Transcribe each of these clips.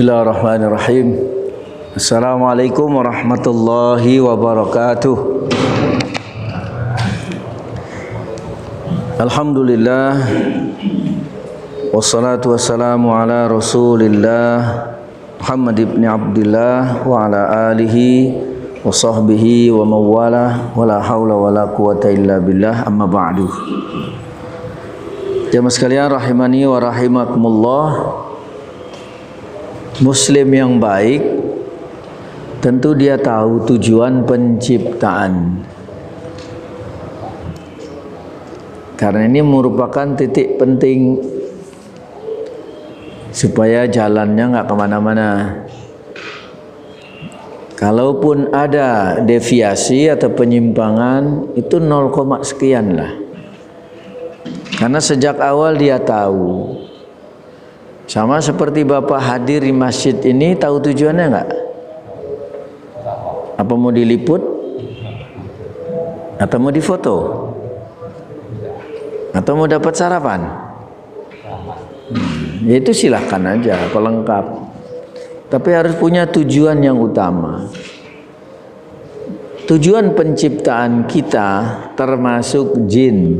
Bismillahirrahmanirrahim. Assalamualaikum warahmatullahi wabarakatuh. Alhamdulillah, wassalatu wassalamu ala rasulillah Muhammad ibn Abdullah wa ala alihi wa sahbihi wa mawalah wa la hawla wa la quwata illa billah, amma ba'du. Jamaah sekalian rahimani wa rahimakumullah, Muslim yang baik tentu dia tahu tujuan penciptaan, karena ini merupakan titik penting supaya jalannya nggak kemana-mana. Kalaupun ada deviasi atau penyimpangan itu 0, sekian lah, karena sejak awal dia tahu. Sama seperti Bapak hadir di masjid ini, tahu tujuannya enggak? Apa mau diliput? Atau mau difoto? Atau mau dapat sarapan? Ya itu silahkan aja, pelengkap. Tapi harus punya tujuan yang utama. Tujuan penciptaan kita termasuk jin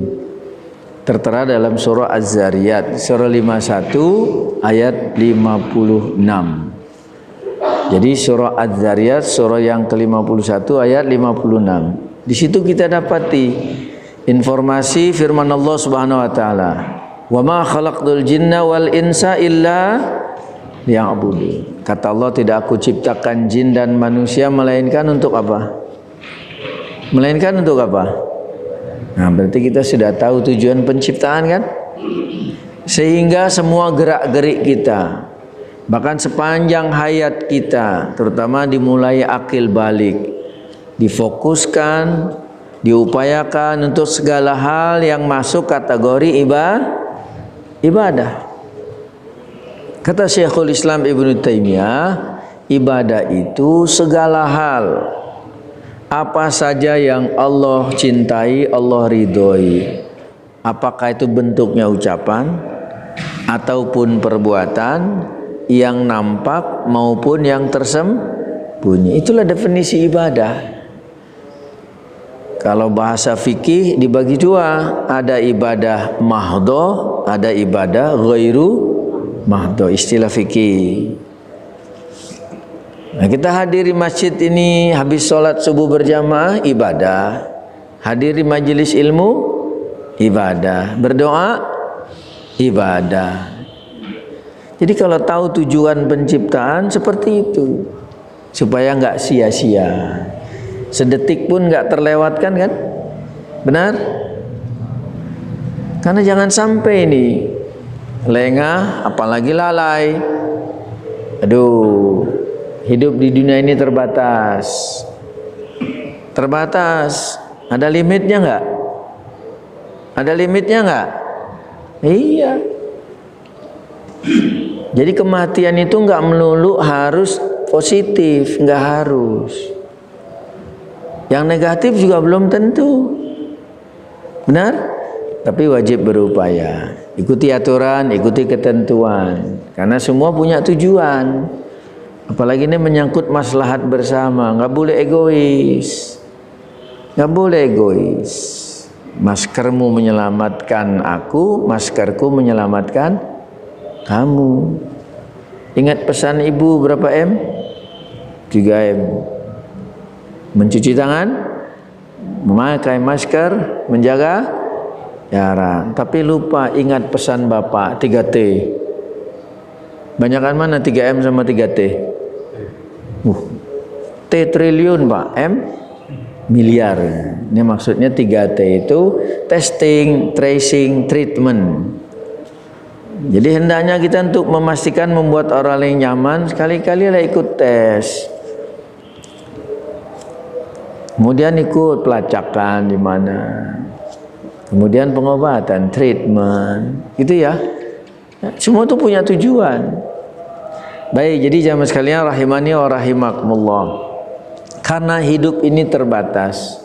tertera dalam surah Az-Zariyat, surah 51 ayat 56. Jadi surah Az-Zariyat surah yang ke-51 ayat 56. Di situ kita dapati informasi firman Allah Subhanahu wa taala, "Wa ma khalaqtul jinna wal insa illa liya'budun." Kata Allah, tidak aku ciptakan jin dan manusia melainkan untuk apa? Melainkan untuk apa? Nah, berarti kita sudah tahu tujuan penciptaan kan? Sehingga semua gerak-gerik kita, bahkan sepanjang hayat kita, terutama dimulai akil balik, difokuskan, diupayakan untuk segala hal yang masuk kategori ibadah. Kata Syekhul Islam Ibnu Taimiyah, ibadah itu segala hal, apa saja yang Allah cintai, Allah ridhoi, apakah itu bentuknya ucapan ataupun perbuatan, yang nampak maupun yang tersembunyi. Itulah definisi ibadah. Kalau bahasa fikih dibagi dua, ada ibadah mahdhah, ada ibadah ghairu mahdhah, istilah fikih. Nah, kita hadir di masjid ini habis sholat subuh berjamaah, ibadah. Hadir di majelis ilmu, ibadah. Berdoa, ibadah. Jadi kalau tahu tujuan penciptaan seperti itu, supaya nggak sia-sia, sedetik pun nggak terlewatkan kan? Benar? Karena jangan sampai ini lengah, apalagi lalai. Aduh, hidup di dunia ini terbatas. Terbatas. Ada limitnya enggak? Ada limitnya enggak? Iya. Jadi kematian itu enggak melulu harus positif, enggak harus. Yang negatif juga belum tentu. Benar? Tapi wajib berupaya. Ikuti aturan, ikuti ketentuan. Karena semua punya tujuan. Apalagi ini menyangkut maslahat bersama, nggak boleh egois, nggak boleh egois. Maskermu menyelamatkan aku, maskerku menyelamatkan kamu. Ingat pesan ibu berapa M? 3M. Mencuci tangan, memakai masker, menjaga jarak. Tapi lupa ingat pesan bapak 3T. Banyakan mana 3M sama 3T? T triliun Pak, M miliar. Ini maksudnya 3T itu testing, tracing, treatment. Jadi hendaknya kita untuk memastikan membuat orang lain nyaman, sekali-kali lah ikut tes. Kemudian ikut pelacakan di mana. Kemudian pengobatan, treatment. Gitu ya. Semua itu punya tujuan. Baik, jadi jamaah sekalian rahimani wa rahimakumullah. Karena hidup ini terbatas.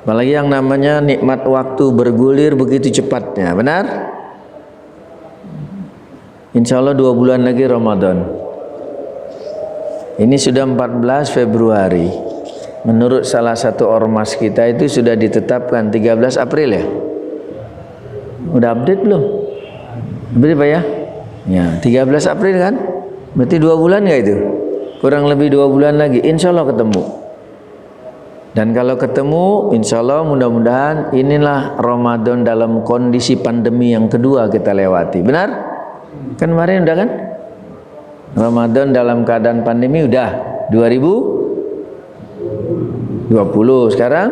Apalagi yang namanya nikmat waktu bergulir begitu cepatnya, benar? Insya Allah 2 bulan lagi Ramadan. Ini sudah 14 Februari. Menurut salah satu ormas kita itu sudah ditetapkan 13 April ya. Udah update belum? Update Pak ya? Ya, 13 April kan? Berarti 2 bulan nggak itu? Kurang lebih 2 bulan lagi, insya Allah ketemu. Dan kalau ketemu, insya Allah mudah-mudahan inilah Ramadan dalam kondisi pandemi yang kedua kita lewati. Benar? Kan kemarin udah kan? Ramadan dalam keadaan pandemi udah 2020, sekarang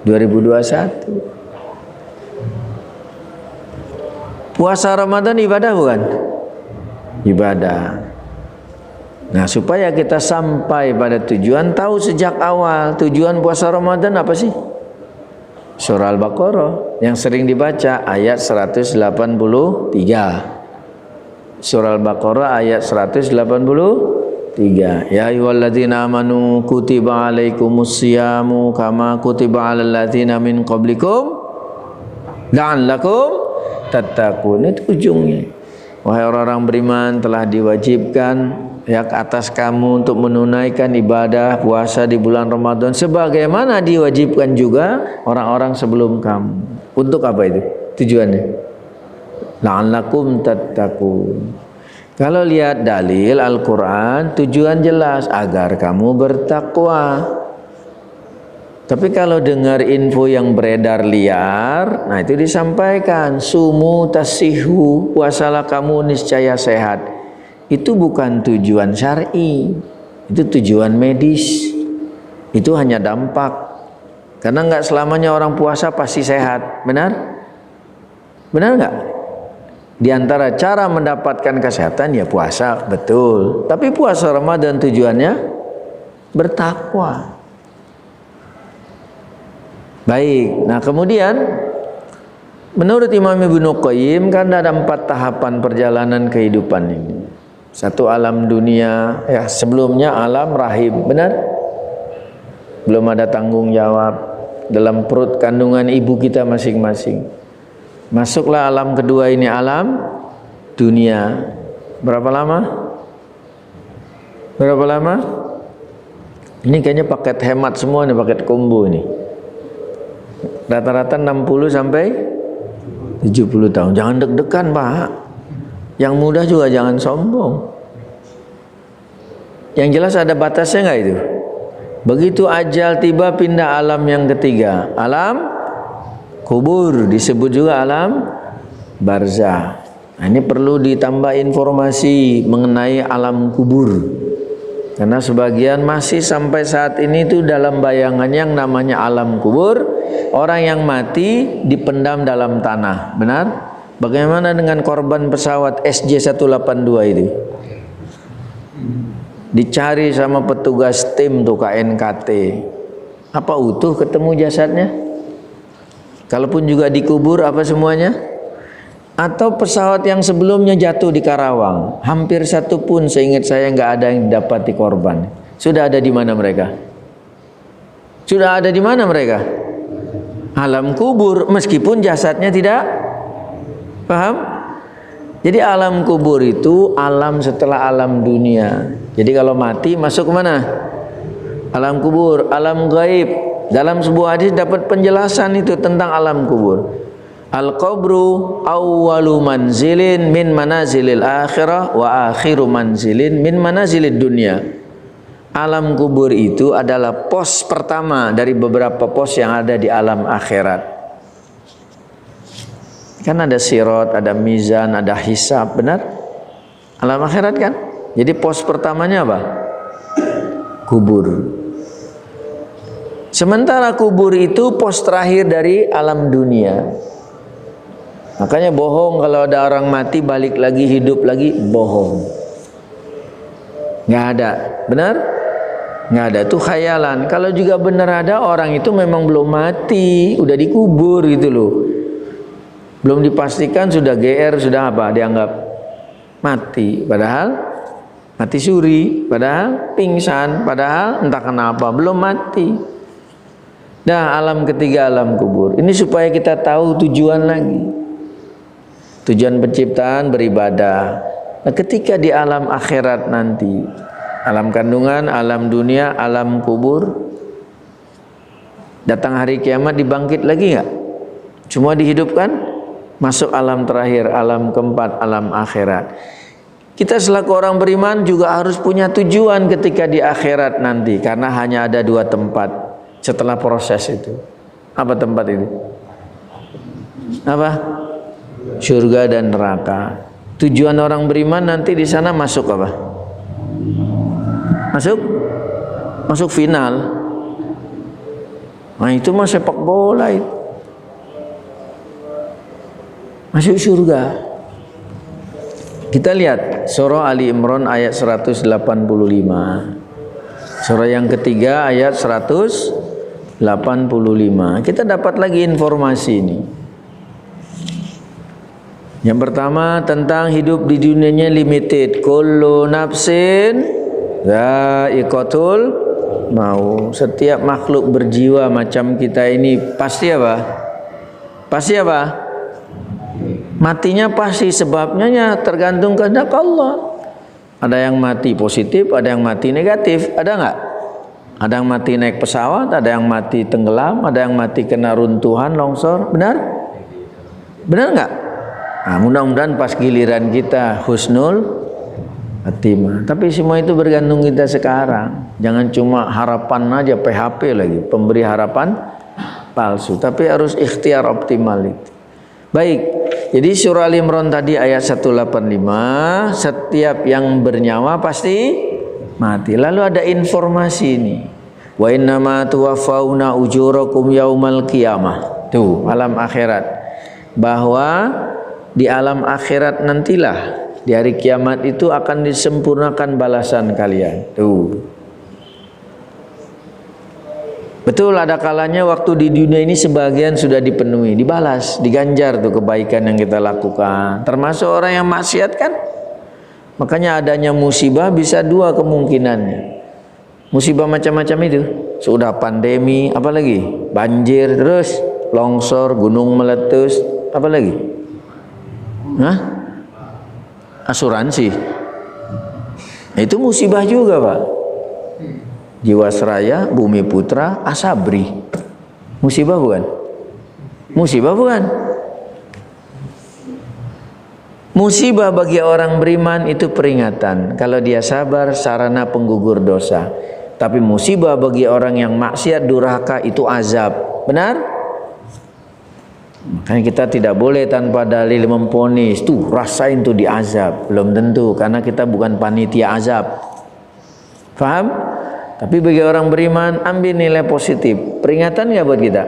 2021. Puasa Ramadan ibadah bukan? Ibadah. Nah, supaya kita sampai pada tujuan, tahu sejak awal tujuan puasa Ramadan apa sih? Surah Al-Baqarah yang sering dibaca ayat 183. Surah Al-Baqarah ayat 183. Ya ayyuhalladzina amanu kutiba alaikumusyamu kama kutiba alal ladzina min qablikum la'allakum tattaqun. Itu ujungnya. Wahai orang-orang beriman, telah diwajibkan ya atas kamu untuk menunaikan ibadah puasa di bulan Ramadan sebagaimana diwajibkan juga orang-orang sebelum kamu. Untuk apa itu? Tujuannya la'allakum tattaqun. Kalau lihat dalil Al-Quran, tujuan jelas agar kamu bertakwa. Tapi kalau dengar info yang beredar liar, nah itu disampaikan sumu tasihu, puasalah kamu niscaya sehat. Itu bukan tujuan syar'i, itu tujuan medis. Itu hanya dampak. Karena nggak selamanya orang puasa pasti sehat, benar? Benar nggak? Di antara cara mendapatkan kesehatan ya puasa, betul. Tapi puasa Ramadan tujuannya bertakwa. Baik, nah kemudian menurut Imam Ibnu Qayyim kan ada 4 tahapan perjalanan kehidupan ini. Satu alam dunia, ya sebelumnya alam rahim, benar? Belum ada tanggung jawab dalam perut kandungan ibu kita masing-masing. Masuklah alam kedua ini alam dunia. Berapa lama? Berapa lama? Ini kayaknya paket hemat semua nih, paket combo ini. Rata-rata 60 sampai 70 tahun. Jangan deg-degan, Pak. Yang muda juga jangan sombong. Yang jelas ada batasnya nggak itu? Begitu ajal tiba pindah alam yang ketiga, alam kubur, disebut juga alam barzah. Nah, ini perlu ditambah informasi mengenai alam kubur. Karena sebagian masih sampai saat ini itu dalam bayangan yang namanya alam kubur, orang yang mati dipendam dalam tanah. Benar? Bagaimana dengan korban pesawat SJ182 itu? Dicari sama petugas tim tuh KNKT. Apa utuh ketemu jasadnya? Kalaupun juga dikubur apa semuanya? Atau pesawat yang sebelumnya jatuh di Karawang, hampir satu pun seingat saya nggak ada yang didapati korban. Sudah ada di mana mereka? Sudah ada di mana mereka? Alam kubur, meskipun jasadnya tidak. Paham? Jadi alam kubur itu alam setelah alam dunia. Jadi kalau mati masuk ke mana? Alam kubur, alam gaib. Dalam sebuah hadis dapat penjelasan itu tentang alam kubur. Al-qabru awwalu manzilin min manazilil akhirah wa akhiru manzilin min manazilid dunya. Alam kubur itu adalah pos pertama dari beberapa pos yang ada di alam akhirat. Kan ada sirat, ada mizan, ada hisab, benar? Alam akhirat kan? Jadi pos pertamanya apa? Kubur. Sementara kubur itu pos terakhir dari alam dunia. Makanya bohong kalau ada orang mati balik lagi hidup lagi, bohong. Nggak ada, benar? Nggak ada, itu khayalan. Kalau juga benar ada, orang itu memang belum mati, udah dikubur gitu loh. Belum dipastikan sudah GR, sudah apa, dianggap mati. Padahal mati suri, padahal pingsan, padahal entah kenapa belum mati. Nah, alam ketiga alam kubur. Ini supaya kita tahu tujuan lagi. Tujuan penciptaan beribadah. Nah, ketika di alam akhirat nanti Alam kandungan, alam dunia, alam kubur. Datang hari kiamat dibangkit lagi enggak? Cuma dihidupkan, masuk alam terakhir, alam keempat, alam akhirat. Kita selaku orang beriman juga harus punya tujuan ketika di akhirat nanti, karena hanya ada 2 tempat setelah proses itu. Apa tempat itu? Apa? Surga dan neraka. Tujuan orang beriman nanti di sana masuk apa? Masuk final. Nah itu mah sepak bola itu. Masuk surga. Kita lihat surah Ali Imran ayat 185. Surah yang ketiga ayat 185. Kita dapat lagi informasi ini. Yang pertama tentang hidup di dunianya limited. Kullu nafsin dha'iqatul maut. Setiap makhluk berjiwa macam kita ini pasti apa? Pasti apa? Matinya pasti, sebabnya tergantung kehendak Allah. Ada yang mati positif, ada yang mati negatif, ada enggak? Ada yang mati naik pesawat, ada yang mati tenggelam, ada yang mati kena runtuhan, longsor. Benar? Benar enggak? Nah, mudah-mudahan pas giliran kita husnul khatimah. Tapi semua itu bergantung kita sekarang. Jangan cuma harapan aja, PHP lagi, pemberi harapan palsu. Tapi harus ikhtiar optimal itu. Baik, jadi surah Al-Imran tadi ayat 185, setiap yang bernyawa pasti mati. Lalu ada informasi ini. Wa innama tuwaffawna ujurakum yaumal qiyamah. Tuh, alam akhirat. Bahwa di alam akhirat nantilah, di hari kiamat itu akan disempurnakan balasan kalian. Tuh. Betul, ada kalanya waktu di dunia ini sebagian sudah dipenuhi, dibalas, diganjar tuh kebaikan yang kita lakukan. Termasuk orang yang maksiat kan. Makanya adanya musibah bisa 2 kemungkinannya. Musibah macam-macam itu. Sudah pandemi, apalagi banjir, terus longsor, gunung meletus, apalagi? Hah? Asuransi. Itu musibah juga, Pak. Jiwasraya, Bumi Putra, Asabri. Musibah bukan? Musibah bukan? Musibah bagi orang beriman itu peringatan. Kalau dia sabar, sarana penggugur dosa. Tapi musibah bagi orang yang maksiat, durhaka itu azab. Benar? Makanya kita tidak boleh tanpa dalil memponis. Tuh rasain tuh diazab. Belum tentu, karena kita bukan panitia azab. Faham? Tapi bagi orang beriman, ambil nilai positif. Peringatan nggak buat kita?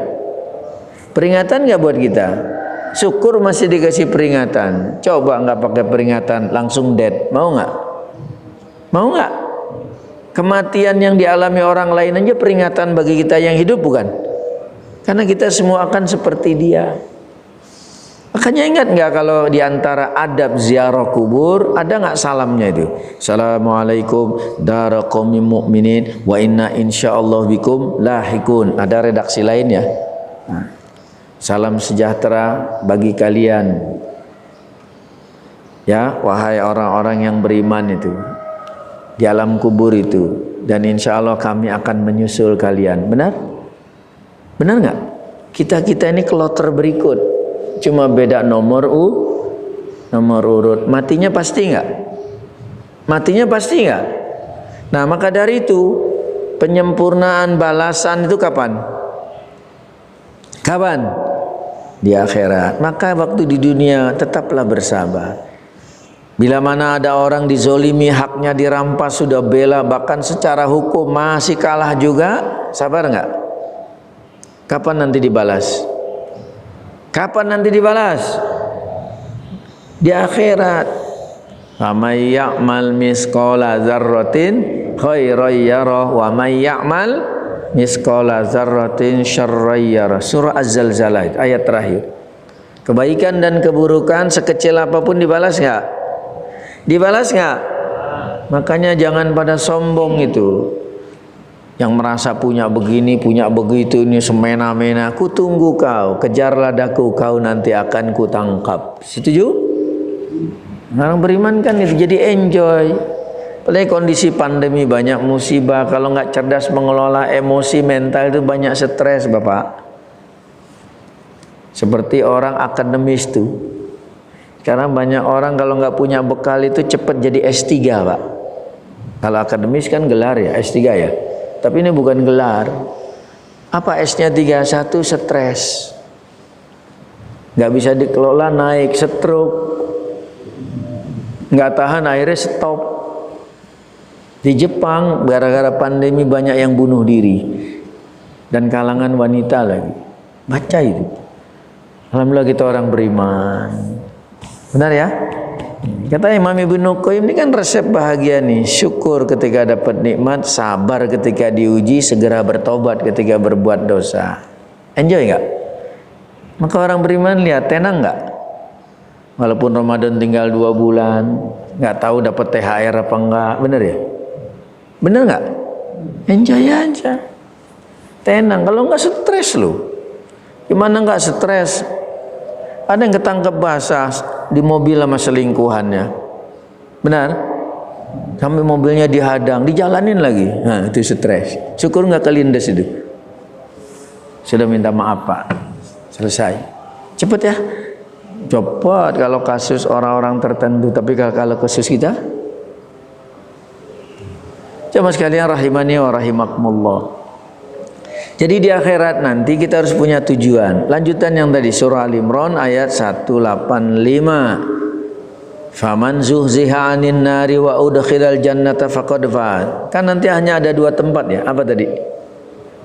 Peringatan nggak buat kita? Syukur masih dikasih peringatan. Coba nggak pakai peringatan, langsung dead. Mau nggak? Mau nggak? Kematian yang dialami orang lain aja peringatan bagi kita yang hidup, bukan? Karena kita semua akan seperti dia. Makanya ingat nggak kalau diantara adab ziarah kubur ada nggak salamnya itu? Assalamualaikum dara qaumin mu'minin wa inna insyaallah bikum lahikun. Ada redaksi lain ya. Nah, salam sejahtera bagi kalian. Ya, wahai orang-orang yang beriman itu di alam kubur itu, dan insya Allah kami akan menyusul kalian. Benar? Benar nggak? Kita ini kloter berikut. Cuma beda nomor urut. Matinya pasti enggak? Matinya pasti enggak? Nah, maka dari itu penyempurnaan balasan itu kapan? Kapan? Di akhirat. Maka waktu di dunia tetaplah bersabar. Bila mana ada orang dizolimi, haknya dirampas, sudah bela, bahkan secara hukum masih kalah juga, sabar enggak? Kapan nanti dibalas? Kapan nanti dibalas? Di akhirat. May ya'mal misqala dzarratin khairan yarah wa may ya'mal misqala dzarratin syarran yarah. Surah Az-Zalzalah ayat terakhir. Kebaikan dan keburukan sekecil apapun dibalas enggak? Dibalas enggak? Makanya jangan pada sombong itu. Yang merasa punya begini, punya begitu, ini semena-mena. Ku tunggu kau, kejarlah daku, kau nanti akan ku tangkap. Setuju? Orang beriman kan itu jadi enjoy. Apalagi kondisi pandemi, banyak musibah. Kalau nggak cerdas mengelola emosi mental itu banyak stres, Bapak. Seperti orang akademis tuh. Karena banyak orang kalau nggak punya bekal itu cepat jadi S3, Pak. Kalau akademis kan gelar ya, S3 ya. Tapi ini bukan gelar. Apa S-nya 31? Stres. Nggak bisa dikelola, naik, stroke. Nggak tahan, akhirnya stop. Di Jepang gara-gara pandemi banyak yang bunuh diri. Dan kalangan wanita lagi. Baca itu. Alhamdulillah kita orang beriman. Benar ya? Kata Imam Ibnu Qayyim, ini kan resep bahagia nih. Syukur ketika dapat nikmat, sabar ketika diuji, segera bertobat ketika berbuat dosa. Enjoy nggak? Maka orang beriman lihat, tenang nggak? Walaupun Ramadan tinggal 2 bulan, nggak tahu dapat THR apa enggak, bener ya? Bener nggak? Enjoy aja, tenang. Kalau nggak stres lo, gimana nggak stres? Ada yang ketangkep basah di mobil sama selingkuhannya, benar? Sampai mobilnya dihadang, dijalanin lagi, nah itu stres. Syukur nggak kelindes itu? Sudah minta maaf Pak, selesai. Cepet ya. Cepat kalau kasus orang-orang tertentu, tapi kalau kasus kita, jamaah sekalian rahimani wa rahimakumullah. Jadi di akhirat nanti kita harus punya tujuan. Lanjutan yang tadi surah Al-Imran ayat 185. Faman zuhziha 'anil nari wa udkhilal jannata faqad faz. Kan nanti hanya ada 2 tempat ya. Apa tadi?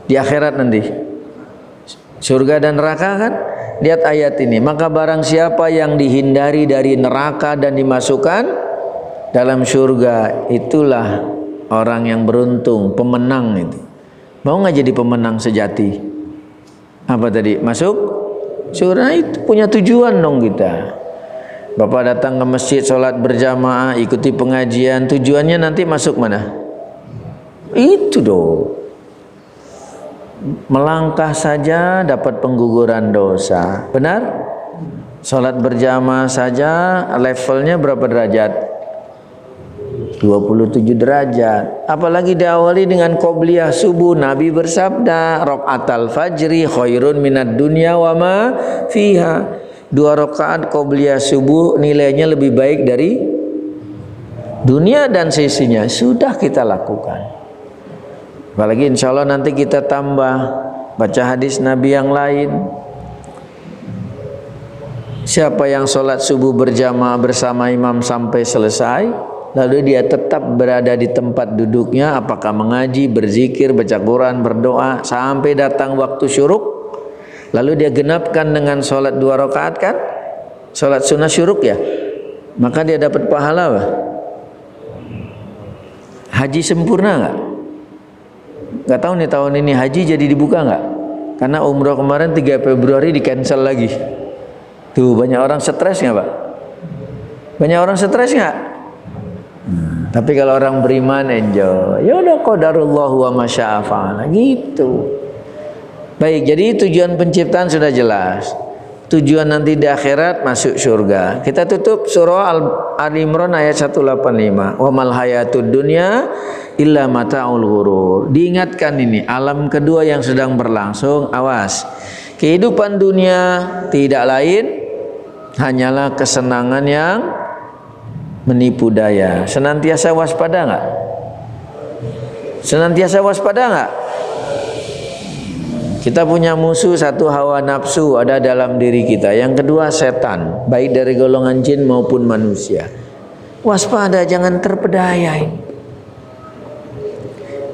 Di akhirat nanti. Surga dan neraka kan? Lihat ayat ini. Maka barang siapa yang dihindari dari neraka dan dimasukkan dalam surga, itulah orang yang beruntung, pemenang itu. Mau nggak jadi pemenang sejati? Apa tadi? Masuk surga, itu punya tujuan dong kita. Bapak datang ke masjid, sholat berjamaah, ikuti pengajian, tujuannya nanti masuk mana? Itu dong. Melangkah saja dapat pengguguran dosa. Benar? Sholat berjamaah saja levelnya berapa derajat? 27 derajat. Apalagi diawali dengan qobliyah subuh. Nabi bersabda, raqatal fajri khairun minad dunya wa ma fiha. 2 rakaat qobliyah subuh nilainya lebih baik dari dunia dan sisinya. Sudah kita lakukan. Apalagi insya Allah nanti kita tambah baca hadis Nabi yang lain. Siapa yang sholat subuh berjamaah bersama imam sampai selesai, lalu dia tetap berada di tempat duduknya, apakah mengaji, berzikir, baca Quran, berdoa sampai datang waktu syuruk, lalu dia genapkan dengan sholat 2 rakaat kan, sholat sunnah syuruk ya, maka dia dapat pahala apa? Haji sempurna nggak? Nggak tahu nih tahun ini haji jadi dibuka nggak? Karena umroh kemarin 3 Februari di cancel lagi. Tuh banyak orang stres nggak Pak? Banyak orang stres nggak? Tapi kalau orang beriman enjoy. Ya udah qadarullahu wa masya'a fa'ala gitu. Baik, jadi tujuan penciptaan sudah jelas. Tujuan nanti di akhirat masuk surga. Kita tutup surah Al-Imran ayat 185. Wa mal hayatud dunya illa mata'ul ghurur. Diingatkan ini alam kedua yang sedang berlangsung. Awas. Kehidupan dunia tidak lain hanyalah kesenangan yang menipu daya. Senantiasa waspada enggak? Senantiasa waspada enggak? Kita punya musuh satu, hawa nafsu ada dalam diri kita. Yang kedua setan, baik dari golongan jin maupun manusia. Waspada, jangan terpedaya.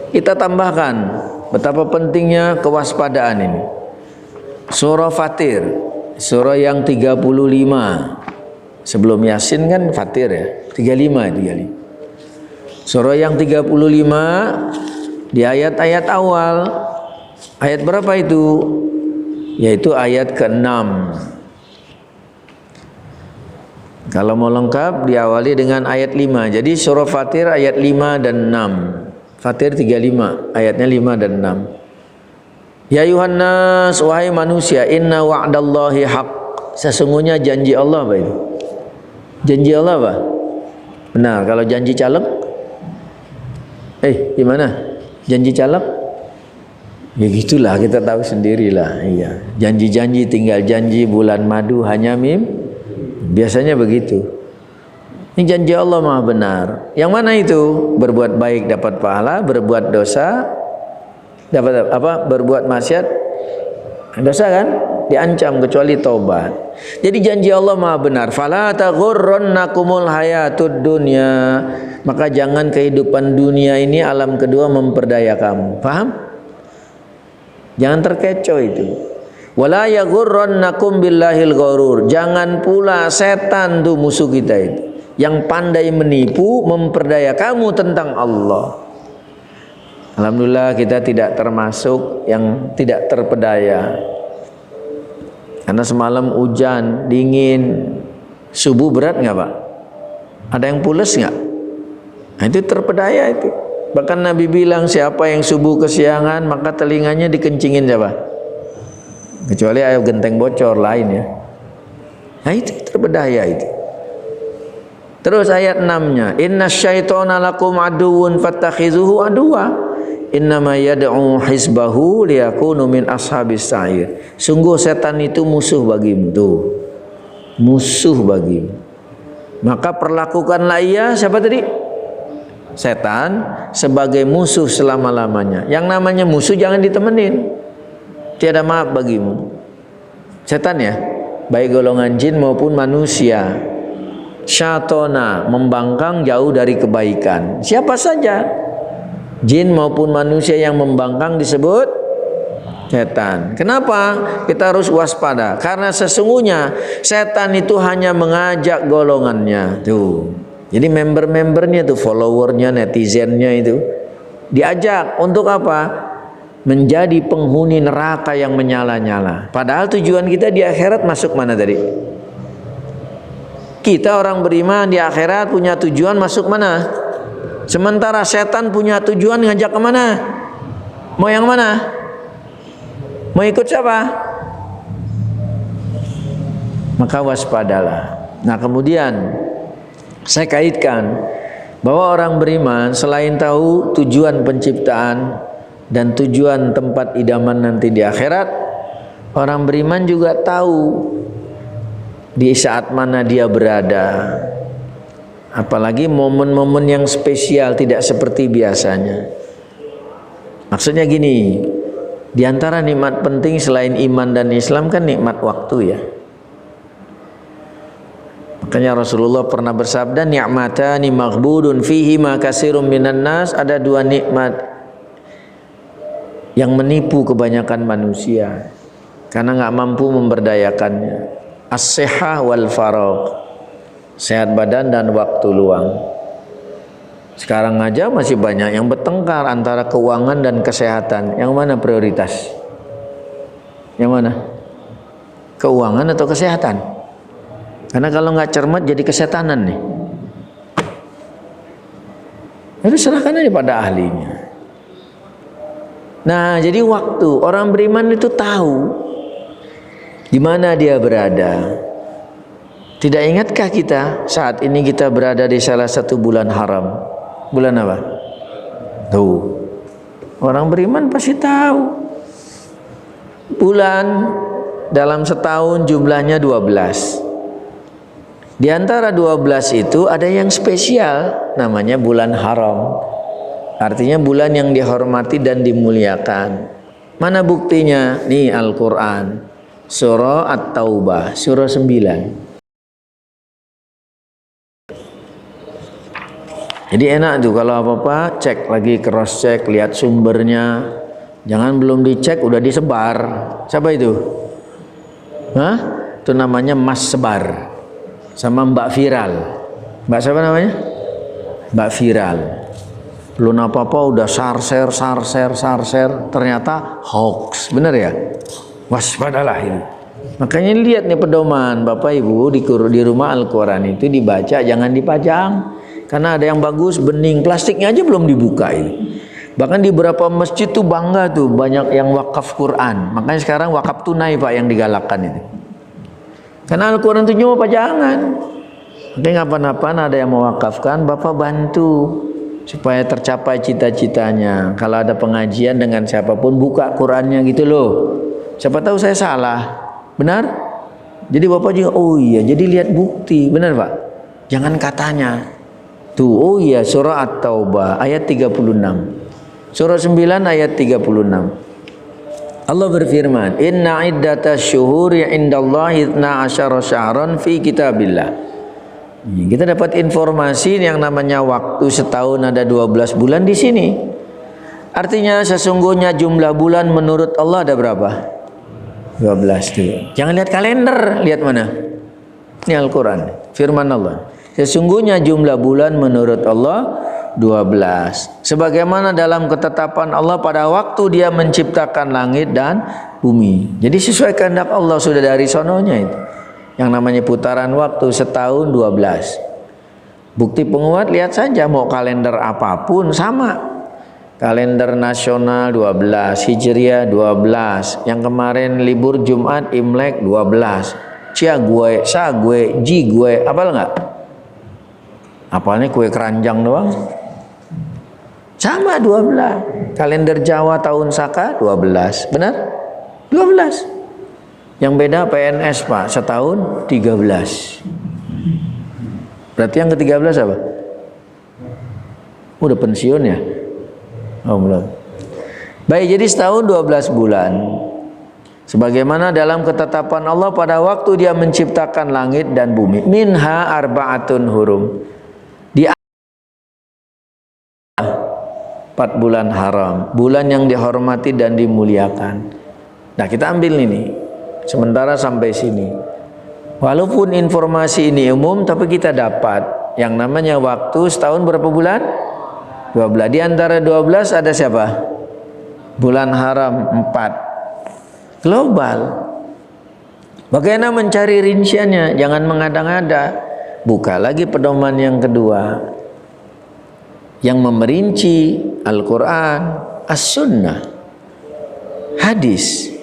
Kita tambahkan betapa pentingnya kewaspadaan ini. Surah Fatir, surah yang 35. Sebelum Yasin kan Fatir ya, 35. Surah yang 35 di ayat-ayat awal. Ayat berapa itu? Yaitu ayat ke-6. Kalau mau lengkap diawali dengan ayat 5. Jadi surah Fatir ayat 5 dan 6. Fatir 35, ayatnya 5 dan 6. Ya Yuhannas, wahai manusia, inna wa'dallahi haq. Sesungguhnya janji Allah apa itu? Janji Allah apa? Benar, kalau janji caleg Gimana? Janji calak? Ya gitulah, kita tahu sendirilah. Iya. Janji-janji tinggal janji, bulan madu hanya biasanya begitu. Ini janji Allah Maha benar. Yang mana itu? Berbuat baik dapat pahala, berbuat dosa dapat apa? Berbuat maksiat dosa kan? Diancam kecuali taubat. Jadi janji Allah Maha benar. Fala taghurrannakumul hayatud dunya. Maka jangan kehidupan dunia ini alam kedua memperdaya kamu. Paham? Jangan terkecoh itu. Wala yaghurrannakum billahil ghurur. Jangan pula setan tuh musuh kita itu yang pandai menipu memperdaya kamu tentang Allah. Alhamdulillah kita tidak termasuk yang tidak terpedaya. Karena semalam hujan, dingin, subuh berat nggak Pak? Ada yang pules nggak? Nah, itu terpedaya itu. Bahkan Nabi bilang siapa yang subuh kesiangan maka telinganya dikencingin siapa? Kecuali ayam genteng bocor lain ya. Nah itu terpedaya itu. Terus ayat 6-nya, inna syaitona lakum aduun fattakhizuhu aduwa. Innama yad'u hizbahu liyakunu min ashabis sa'ir. Sungguh setan itu musuh bagimu tuh. Musuh bagimu. Maka perlakukanlah ia siapa tadi? Setan sebagai musuh selama-lamanya. Yang namanya musuh jangan ditemenin. Tiada maaf bagimu. Setan ya, baik golongan jin maupun manusia. Syatona membangkang jauh dari kebaikan. Siapa saja jin maupun manusia yang membangkang disebut setan. Kenapa? Kita harus waspada. Karena sesungguhnya setan itu hanya mengajak golongannya. Tuh. Jadi member-membernya tuh, followernya, netizennya itu diajak untuk apa? Menjadi penghuni neraka yang menyala-nyala. Padahal tujuan kita di akhirat masuk mana tadi? Kita orang beriman di akhirat punya tujuan masuk mana? Sementara setan punya tujuan ngajak kemana? Mau yang mana? Mau ikut siapa? Maka waspadalah. Nah kemudian saya kaitkan bahwa orang beriman selain tahu tujuan penciptaan dan tujuan tempat idaman nanti di akhirat, orang beriman juga tahu di saat mana dia berada. Apalagi momen-momen yang spesial tidak seperti biasanya. Maksudnya gini, di antara nikmat penting selain iman dan Islam kan nikmat waktu ya. Makanya Rasulullah pernah bersabda, ni'matani maghbudun fihi ma katsirun minan nas. Ada dua nikmat yang menipu kebanyakan manusia karena nggak mampu memberdayakannya. As-sihah wal faragh. Sehat badan dan waktu luang. Sekarang aja masih banyak yang bertengkar antara keuangan dan kesehatan. Yang mana prioritas? Yang mana? Keuangan atau kesehatan? Karena kalau nggak cermat jadi kesetanan nih. Harus serahkan aja pada ahlinya. Nah, jadi waktu orang beriman itu tahu di mana dia berada. Tidak ingatkah kita saat ini kita berada di salah satu bulan haram? Bulan apa? Tuh. Orang beriman pasti tahu. Bulan dalam setahun jumlahnya 12. Di antara 12 itu ada yang spesial namanya bulan haram. Artinya bulan yang dihormati dan dimuliakan. Mana buktinya? Nih Al-Qur'an. Surah At-Taubah, surah 9. Jadi enak tuh kalau apa-apa cek lagi, cross check, lihat sumbernya. Jangan belum dicek udah disebar. Siapa itu? Hah? Itu namanya Mas Sebar. Sama Mbak Viral. Mbak siapa namanya? Mbak Viral. Belum apa-apa udah sarser, ternyata hoax. Bener ya? Waspadalah ini. Makanya lihat nih pedoman Bapak Ibu di rumah Al-Quran itu dibaca, jangan dipajang. Karena ada yang bagus, bening, plastiknya aja belum dibuka ini. Bahkan di beberapa masjid tuh bangga tuh banyak yang wakaf Quran. Makanya sekarang wakaf tunai Pak yang digalakkan itu. Karena Al-Quran itu cuma pajangan. Tapi kapan-kapan ada yang mewakafkan, Bapak bantu. supaya tercapai cita-citanya. Kalau ada pengajian dengan siapapun, buka Qurannya gitu loh. Siapa tahu saya salah, benar? Jadi Bapak juga, oh iya, jadi lihat bukti, benar Pak? Jangan katanya. Tuh, oh iya, surah At-Taubah ayat 36. Surah 9 ayat 36. Allah berfirman, "Inna iddatas syuhuri indallahi 12 syahran fi kitabillah." Kita dapat informasi yang namanya waktu setahun ada 12 bulan di sini. Artinya sesungguhnya jumlah bulan menurut Allah ada berapa? 12 tuh. Jangan lihat kalender, lihat mana? Ini Al-Quran, firman Allah. Sesungguhnya jumlah bulan menurut Allah 12. Sebagaimana dalam ketetapan Allah pada waktu Dia menciptakan langit dan bumi. Jadi sesuai kehendak Allah sudah dari sononya itu. Yang namanya putaran waktu setahun 12. Bukti penguat lihat saja, mau kalender apapun sama. Kalender nasional 12, Hijriah 12, yang kemarin libur Jumat Imlek 12. Cia gue, sa gue, ji gue, apal nggak? Apalnya kue keranjang doang. Sama 12. Kalender Jawa tahun Saka 12, benar? 12. Yang beda PNS Pak, setahun 13. Berarti yang ke-13 apa? Udah pensiun ya? Oh belum. Baik, jadi setahun 12 bulan. Sebagaimana dalam ketetapan Allah pada waktu Dia menciptakan langit dan bumi. Minha arba'atun hurum. Di 4 bulan haram, bulan yang dihormati dan dimuliakan. Nah, kita ambil ini. Sementara sampai sini. Walaupun informasi ini umum, tapi kita dapat yang namanya waktu setahun berapa bulan? 12. Di antara 12 ada siapa? Bulan haram 4. Global. Bagaimana mencari rinciannya? Jangan mengada-ngada. Buka lagi pedoman yang kedua. Yang memerinci Al-Quran, As-Sunnah, hadis.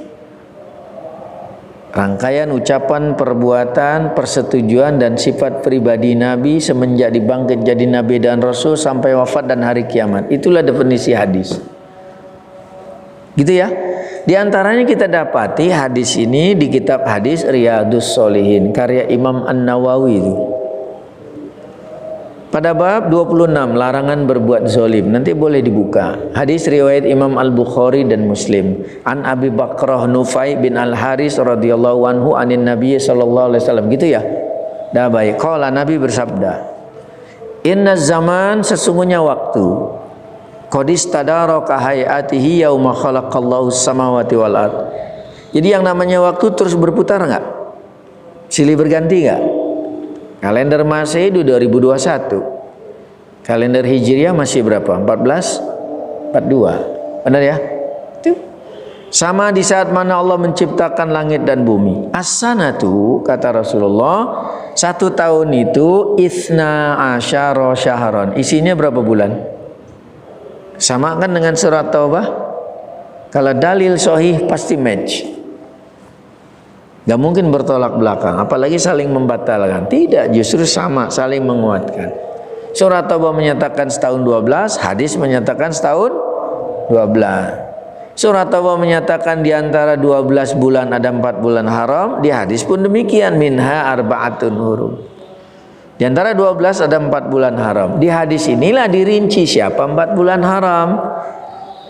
Rangkaian ucapan, perbuatan, persetujuan dan sifat pribadi Nabi semenjak dibangkit jadi Nabi dan Rasul sampai wafat dan hari kiamat. Itulah definisi hadis. Gitu ya. Di antaranya kita dapati hadis ini di kitab hadis Riyadhus Shalihin karya Imam An-Nawawi itu. Pada bab 26 larangan berbuat zalim, nanti boleh dibuka. Hadis riwayat Imam Al-Bukhari dan Muslim. An Abi Bakrah Nufai bin Al-Haris radhiyallahu anhu anin Nabi sallallahu alaihi wasallam. Gitu ya. Dah baik. Qala Nabi bersabda, "Inna zaman sesungguhnya waktu qad istadaraka hayatihi yauma khalaqallahu samawati wal ard." Jadi yang namanya waktu terus berputar enggak? Silih berganti enggak? Kalender Masehi 2021. Kalender Hijriah masih berapa? 1442. Benar ya? Itu. Sama di saat mana Allah menciptakan langit dan bumi. As-sanatu kata Rasulullah, 1 tahun itu itsna asyara syahran. Isinya berapa bulan? Sama kan dengan surat Taubah? Kalau dalil sahih pasti match. Gak mungkin bertolak belakang, apalagi saling membatalkan. Tidak, justru sama, saling menguatkan. Surat Taubah menyatakan setahun 12, hadis menyatakan setahun 12. Surat Taubah menyatakan di antara 12 bulan ada 4 bulan haram, di hadis pun demikian, minha arba'atun hurum. Di antara 12 ada 4 bulan haram. Di hadis inilah dirinci siapa 4 bulan haram.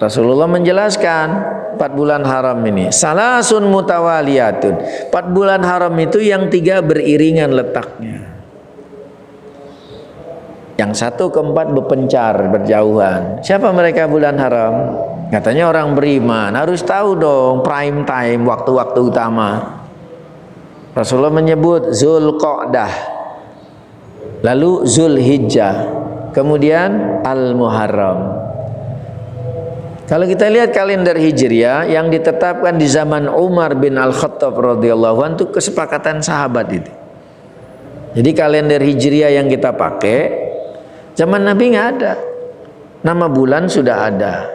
Rasulullah menjelaskan 4 bulan haram ini salasun mutawaliyatun. 4 bulan haram itu yang 3 beriringan letaknya. Yang 1 ke 4 berpencar, berjauhan. Siapa mereka bulan haram? Katanya orang beriman. Harus tahu dong prime time, waktu-waktu utama. Rasulullah menyebut Zulqa'dah, lalu Zulhijjah, kemudian Al-Muharram. Kalau kita lihat kalender Hijriah yang ditetapkan di zaman Umar bin Al-Khattab radhiyallahu anhu, itu kesepakatan sahabat itu. Jadi kalender Hijriah yang kita pakai zaman Nabi nggak ada. Nama bulan sudah ada.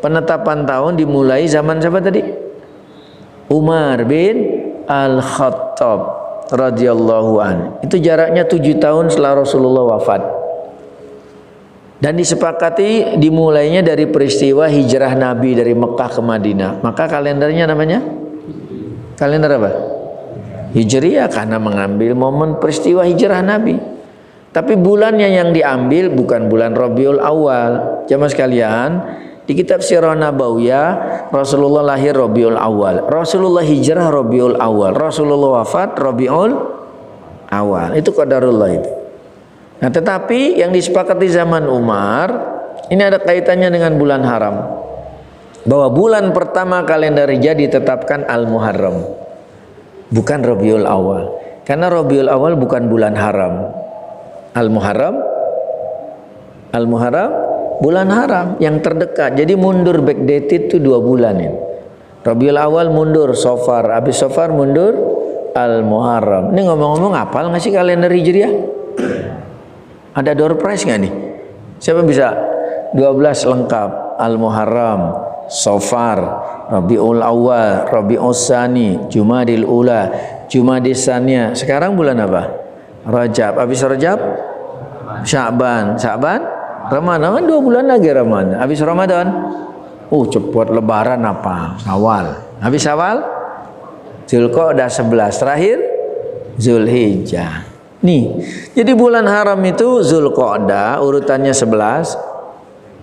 Penetapan tahun dimulai zaman siapa tadi? Umar bin Al-Khattab radhiyallahu anhu. Itu jaraknya 7 tahun setelah Rasulullah wafat. Dan disepakati dimulainya dari peristiwa hijrah Nabi dari Mekah ke Madinah. Maka kalendernya namanya kalender apa? Hijriah, karena mengambil momen peristiwa hijrah Nabi. Tapi bulannya yang diambil bukan bulan Rabiul Awal. Jamaah sekalian, di kitab Sirah Nabawiyah Rasulullah lahir Rabiul Awal, Rasulullah hijrah Rabiul Awal, Rasulullah wafat Rabiul Awal. Itu qadarullah itu. Nah, tetapi yang disepakati zaman Umar ini ada kaitannya dengan bulan haram. Bahwa bulan pertama kalender Hijriah ditetapkan Al-Muharram, bukan Rabiul Awal. Karena Rabiul Awal bukan bulan haram. Al-Muharram bulan haram yang terdekat. Jadi mundur backdated itu 2 bulan ini. Rabiul Awal mundur Safar, habis Safar mundur Al-Muharram. Ini ngomong-ngomong apal nggak sih kalender Hijriah? Ada door prize nggak nih? Siapa bisa? 12 lengkap. Al-Muharram, Safar, Rabiul Awal, Rabiul Tsani, Jumadil Ula, Jumadil Tsaniyah. Sekarang bulan apa? Rajab. Habis Rajab Sya'ban. Ramadan 2 bulan lagi Ramadan. Habis Ramadan cepat lebaran apa? Awal. Habis awal Zulqa'dah 11. Terakhir Zulhijjah. Nih, jadi bulan haram itu Zulqa'dah urutannya 11,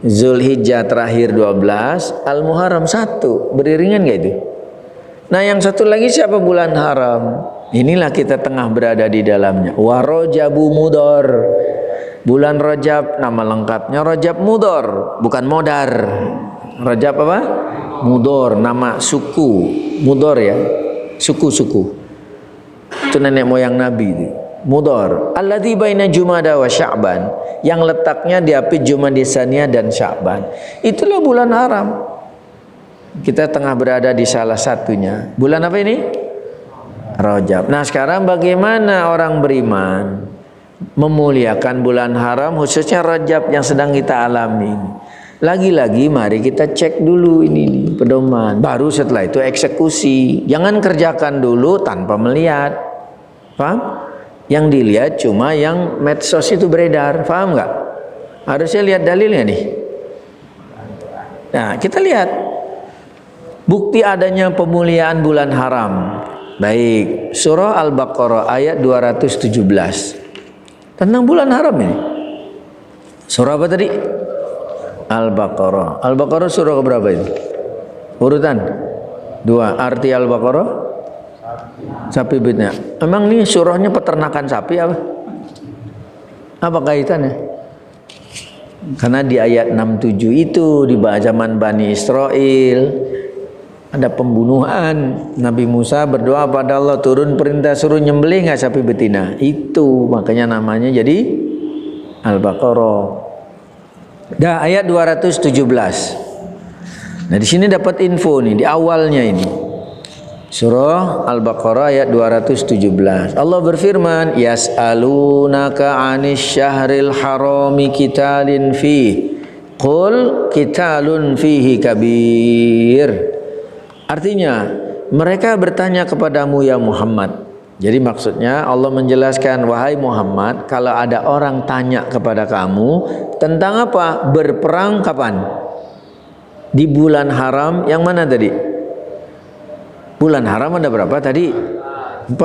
Zulhijjah terakhir 12, Al-Muharram 1. Beriringan gak itu? Nah, yang satu lagi siapa bulan haram? Inilah kita tengah berada di dalamnya. Wa Rajabu Mudhar. Bulan Rajab nama lengkapnya Rajab Mudhar, bukan Modar. Rajab apa? Mudhar, nama suku. Mudhar ya, suku-suku. Itu nenek moyang Nabi itu. Mudhar, alladzi baina Jumada wa Sya'ban, yang letaknya di api Jumadil Tsaniyah dan Sya'ban. Itulah bulan haram. Kita tengah berada di salah satunya. Bulan apa ini? Rajab. Nah, sekarang bagaimana orang beriman memuliakan bulan haram, khususnya Rajab yang sedang kita alami? Lagi-lagi mari kita cek dulu ini pedoman. Baru setelah itu eksekusi. Jangan kerjakan dulu tanpa melihat. Paham? Yang dilihat cuma yang medsos itu beredar, paham nggak? Harusnya lihat dalilnya nih. Nah, kita lihat bukti adanya pemuliaan bulan haram. Baik, surah Al-Baqarah ayat 217 tentang bulan haram ini. Surah apa tadi? Al-Baqarah. Al-Baqarah surah keberapa itu? Urutan 2. Arti Al-Baqarah? Sapi bitnya. Emang nih surahnya peternakan sapi apa? Apa kaitannya? Karena di ayat 67 itu di zaman Bani Israel ada pembunuhan. Nabi Musa berdoa pada Allah, turun perintah suruh nyembelih nggak sapi betina. Itu makanya namanya jadi Al-Baqarah. Dah ayat 217. Nah, di sini dapat info nih di awalnya ini. Surah Al-Baqarah ayat 217. Allah berfirman, yas'alunaka 'anis syahril harami qitalin fihi. Qul qitalun fihi kabir. Artinya, mereka bertanya kepadamu ya Muhammad. Jadi maksudnya Allah menjelaskan, wahai Muhammad, kalau ada orang tanya kepada kamu tentang apa? Berperang kapan? Di bulan haram yang mana tadi? Bulan haram ada berapa tadi? 4.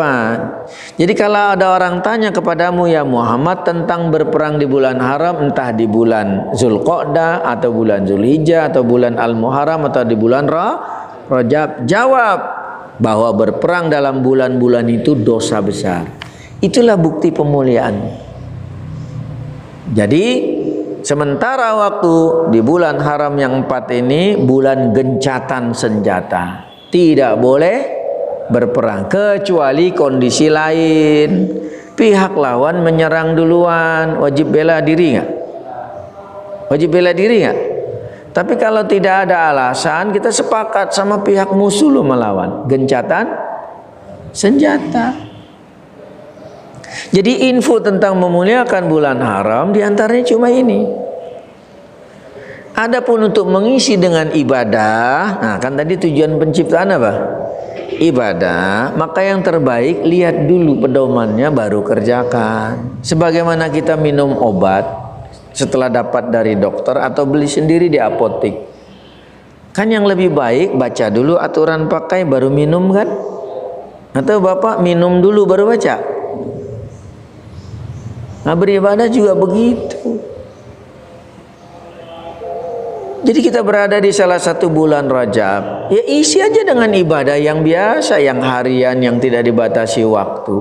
Jadi kalau ada orang tanya kepadamu ya Muhammad tentang berperang di bulan haram, entah di bulan Zulqa'dah atau bulan Zulhijjah atau bulan Al-Muharram atau di bulan Rajab, jawab bahwa berperang dalam bulan-bulan itu dosa besar. Itulah bukti pemuliaan. Jadi sementara waktu di bulan haram yang 4 ini bulan gencatan senjata, tidak boleh berperang kecuali kondisi lain. Pihak lawan menyerang duluan, wajib bela diri nggak? Wajib bela diri nggak? Tapi kalau tidak ada alasan, kita sepakat sama pihak musuh lo melawan, gencatan senjata. Jadi info tentang memuliakan bulan haram diantaranya cuma ini. Adapun untuk mengisi dengan ibadah, nah kan tadi tujuan penciptaan apa? Ibadah, maka yang terbaik lihat dulu pedomannya baru kerjakan. Sebagaimana kita minum obat, setelah dapat dari dokter atau beli sendiri di apotek? Kan yang lebih baik baca dulu aturan pakai baru minum kan? Atau Bapak minum dulu baru baca? Nah, beribadah juga begitu. Jadi kita berada di salah satu bulan Rajab, ya isi aja dengan ibadah yang biasa, yang harian, yang tidak dibatasi waktu.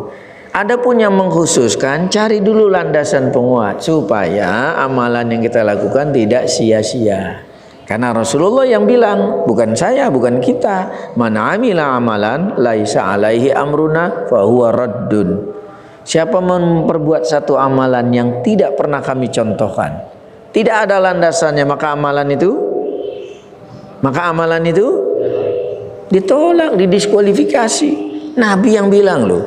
Adapun yang mengkhususkan, cari dulu landasan penguat supaya amalan yang kita lakukan tidak sia-sia. Karena Rasulullah yang bilang, bukan saya, bukan kita. Man amila amalan laisa alaihi amruna fahuwa raddun. Siapa memperbuat satu amalan yang tidak pernah kami contohkan, tidak ada landasannya, maka amalan itu ditolak, didiskualifikasi. Nabi yang bilang loh.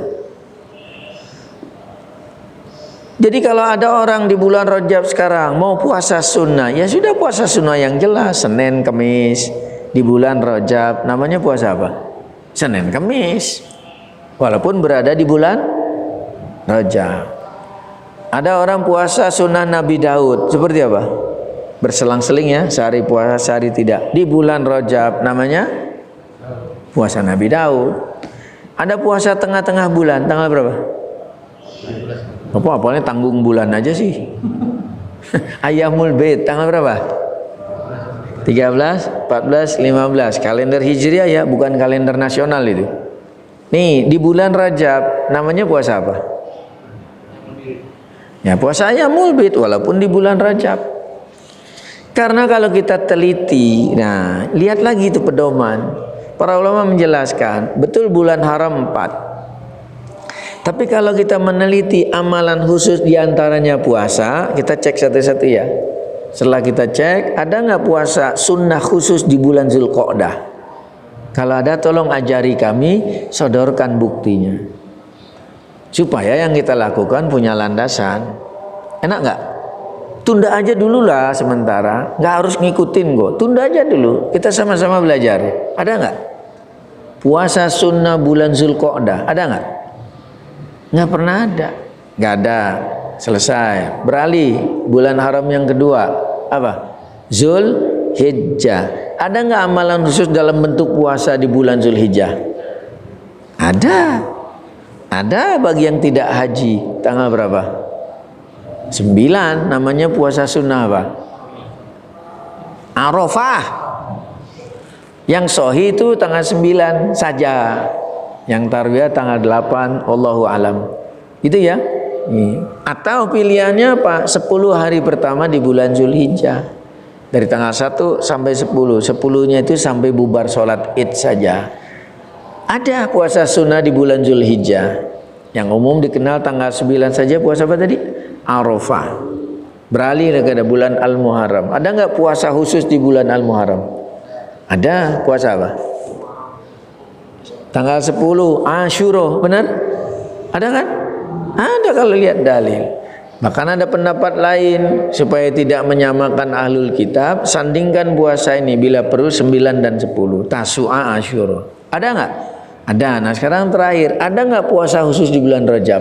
Jadi kalau ada orang di bulan Rajab sekarang mau puasa sunnah, ya sudah puasa sunnah yang jelas, Senin, Kamis. Di bulan Rajab namanya puasa apa? Senin, Kamis. Walaupun berada di bulan Rajab. Ada orang puasa sunnah Nabi Daud, seperti apa? Berselang-seling ya, sehari puasa, sehari tidak. Di bulan Rajab namanya puasa Nabi Daud. Ada puasa tengah-tengah bulan, tanggal berapa? Apa-apanya tanggung bulan aja sih. Ayyamul Bait tanggal berapa? 13, 14, 15. Kalender Hijriah ya, bukan kalender nasional itu. Nih, di bulan Rajab namanya puasa apa? Ya, puasa Ayyamul Bait walaupun di bulan Rajab. Karena kalau kita teliti, nah, lihat lagi itu pedoman. Para ulama menjelaskan, betul bulan haram 4. Tapi kalau kita meneliti amalan khusus diantaranya puasa, kita cek satu-satu ya. Setelah kita cek, ada nggak puasa sunnah khusus di bulan Zulqa'dah? Kalau ada, tolong ajari kami, sodorkan buktinya. Supaya yang kita lakukan punya landasan. Enak nggak? Tunda aja dulu lah sementara. Nggak harus ngikutin kok. Tunda aja dulu. Kita sama-sama belajar. Ada nggak? Puasa sunnah bulan Zulqa'dah. Ada nggak? Nggak pernah ada. Nggak ada. Selesai. Beralih bulan haram yang kedua. Apa? Zulhijjah. Ada nggak amalan khusus dalam bentuk puasa di bulan Zulhijjah? Ada. Ada bagi yang tidak haji. Tanggal berapa? 9. Namanya puasa sunnah apa? Arafah. Yang sahih itu tanggal 9 saja. Yang tarwiyah tanggal 8, Allahu alam. Itu ya. Atau pilihannya apa? 10 hari pertama di bulan Zulhijjah. Dari tanggal 1 sampai 10. 10-nya itu sampai bubar sholat Id saja. Ada puasa sunnah di bulan Zulhijjah. Yang umum dikenal tanggal 9 saja puasa apa tadi? Arafah. Beralih kepada bulan Al-Muharram. Ada nggak puasa khusus di bulan Al-Muharram? Ada. Puasa apa? Tanggal 10 Asyura, benar? Ada kan? Ada kalau lihat dalil. Bahkan ada pendapat lain supaya tidak menyamakan ahlul kitab, sandingkan puasa ini bila perlu 9 dan 10. Tasu'a Asyura. Ada nggak? Ada. Nah sekarang terakhir, ada nggak puasa khusus di bulan Rajab?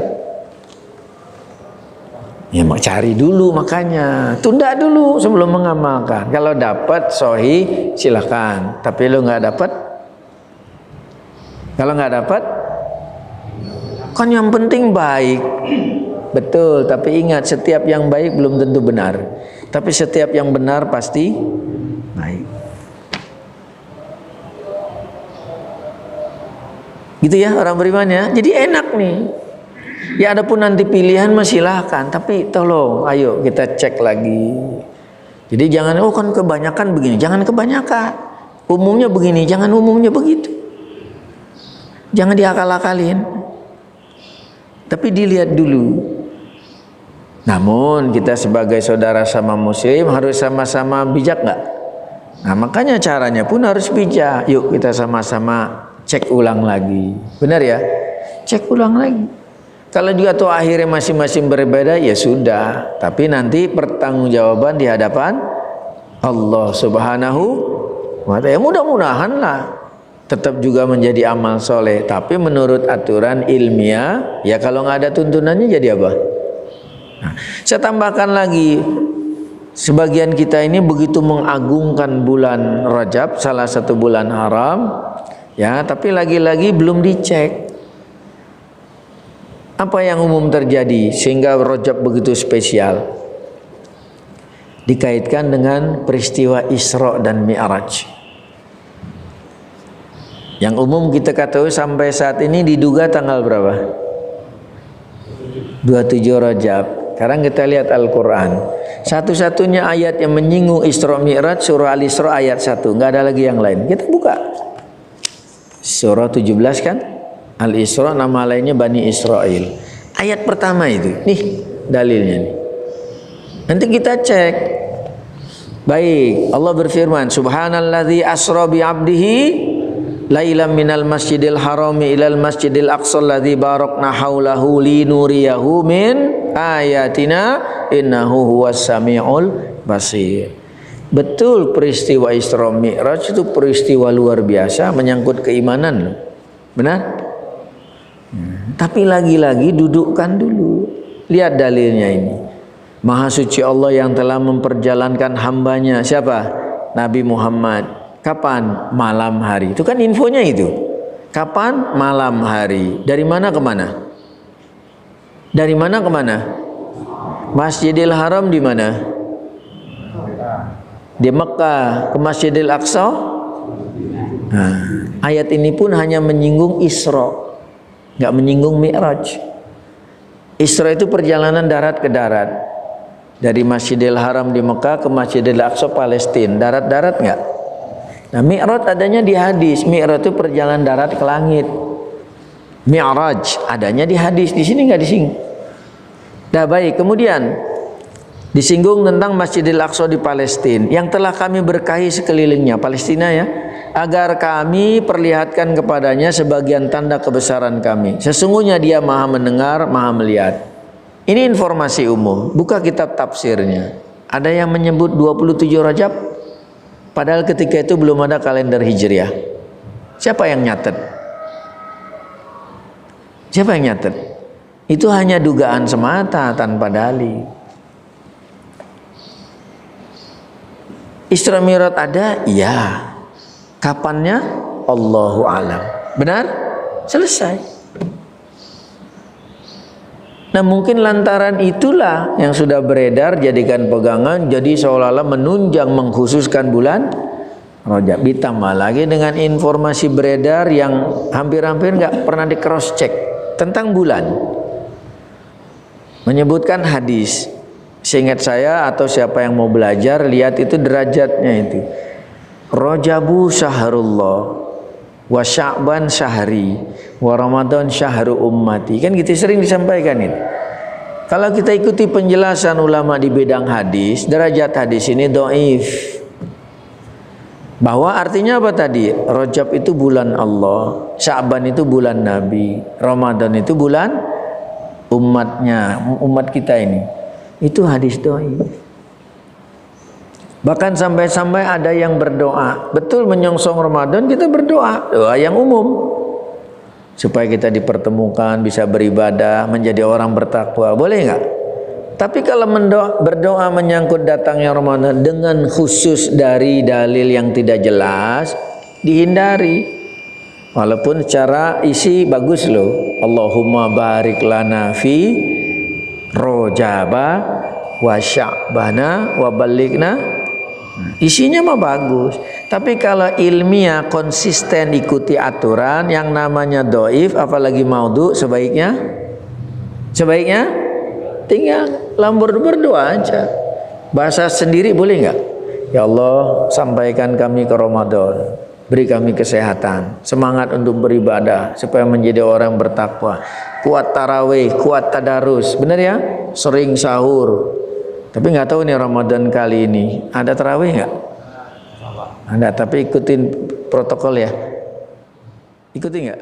Ya mau cari dulu, makanya tunda dulu sebelum mengamalkan. Kalau dapat sahih silakan. Tapi lo nggak dapat, kalau nggak dapat, kan yang penting baik. Betul, tapi ingat setiap yang baik belum tentu benar. Tapi setiap yang benar pasti baik. Gitu ya orang beriman ya. Jadi enak nih. Ya adapun nanti pilihan silahkan, tapi tolong ayo kita cek lagi. Jadi jangan oh kan kebanyakan begini, jangan kebanyakan. Umumnya begini, jangan umumnya begitu. Jangan diakal-akalin. Tapi dilihat dulu. Namun kita sebagai saudara sama muslim harus sama-sama bijak nggak? Nah makanya caranya pun harus bijak. Yuk kita sama-sama cek ulang lagi. Benar ya? Cek ulang lagi. Kalau juga tuh akhirnya masing-masing berbeda ya sudah. Tapi nanti pertanggungjawaban di hadapan Allah Subhanahu wa ta'ala. Ya mudah-mudahan lah tetap juga menjadi amal soleh. Tapi menurut aturan ilmiah, ya kalau nggak ada tuntunannya jadi apa? Nah, saya tambahkan lagi, Sebagian kita ini begitu mengagungkan bulan Rajab, salah satu bulan haram, ya, tapi lagi-lagi belum dicek apa yang umum terjadi sehingga Rajab begitu spesial. Dikaitkan dengan peristiwa Isra dan Mi'raj. Yang umum kita ketahui sampai saat ini diduga tanggal berapa? 27 Rajab. Sekarang kita lihat Al-Quran. Satu-satunya ayat yang menyinggung Isra Mi'raj surah Al-Isra ayat 1. Nggak ada lagi yang lain. Kita buka. Surah 17 kan? Al-Isra nama lainnya Bani Israel. Ayat pertama itu. Nih dalilnya nih. Nanti kita cek. Baik, Allah berfirman, Subhanalladzi asra bi 'abdihi lailam minal masjidil harami ilal masjidil aqsa alladzi barakna haulahu linuriyahu min ayatina innahu huwas samiul basir. Betul, peristiwa Isra Mi'raj itu peristiwa luar biasa menyangkut keimanan. Benar? Tapi lagi-lagi dudukkan dulu. Lihat dalilnya ini. Maha suci Allah yang telah memperjalankan hambanya. Siapa? Nabi Muhammad. Kapan? Malam hari. Itu kan infonya itu. Kapan? Malam hari. Dari mana ke mana? Dari mana ke mana? Masjidil Haram di mana? Di Mekah. Ke Masjidil Aqsa? Nah, ayat ini pun hanya menyinggung Isra, nggak menyinggung Mi'raj. Isra itu perjalanan darat ke darat. Dari Masjidil Haram di Mekah ke Masjidil Aqsa Palestina. Darat-darat nggak? Nah, Mi'raj adanya di hadis. Mi'raj itu perjalanan darat ke langit. Mi'raj adanya di hadis. Di sini nggak disinggung. Dah baik. Kemudian disinggung tentang Masjidil Aqsa di Palestina yang telah kami berkahi sekelilingnya. Palestina ya. Agar kami perlihatkan kepadanya sebagian tanda kebesaran kami. Sesungguhnya dia maha mendengar, maha melihat. Ini informasi umum. Buka kitab tafsirnya. Ada yang menyebut 27 Rajab. Padahal ketika itu belum ada kalender Hijriah. Siapa yang nyatet? Siapa yang nyatet? Itu hanya dugaan semata tanpa dalil. Isra Mi'raj ada? Iya. Kapannya? Allahu a'lam. Benar? Selesai. Nah, mungkin lantaran itulah yang sudah beredar jadikan pegangan, jadi seolah-olah menunjang mengkhususkan bulan Rajab. Ditambah lagi dengan informasi beredar yang hampir-hampir nggak pernah di cross check tentang bulan. Menyebutkan hadis. Seingat saya atau siapa yang mau belajar lihat itu derajatnya itu. Rajabu syahrullah wa sya'ban syahri wa ramadan syahru ummati. Kan gitu sering disampaikan itu. Kalau kita ikuti penjelasan ulama di bidang hadis, derajat hadis ini dhaif. Bahwa artinya apa tadi? Rajab itu bulan Allah, Sya'ban itu bulan Nabi, Ramadan itu bulan umatnya, umat kita ini. Itu hadis dhaif. Bahkan sampai-sampai ada yang berdoa. Betul menyongsong Ramadan kita berdoa. Doa yang umum. Supaya kita dipertemukan, bisa beribadah, menjadi orang bertakwa. Boleh nggak? Tapi kalau berdoa menyangkut datangnya Ramadan dengan khusus dari dalil yang tidak jelas, dihindari. Walaupun secara isi bagus loh. Allahumma barik lana fi Rajaba wa Sya'bana wa balighna. Isinya mah bagus, tapi kalau ilmiah konsisten ikuti aturan yang namanya dhaif apalagi maudhu, sebaiknya tinggal berdoa aja. Bahasa sendiri boleh nggak? Ya Allah, sampaikan kami ke Ramadan, beri kami kesehatan, semangat untuk beribadah supaya menjadi orang bertakwa, kuat tarawih, kuat tadarus, benar ya? Sering sahur. Tapi nggak tahu nih Ramadan kali ini ada tarawih nggak? Ada, tapi ikutin protokol ya. Ikuti nggak?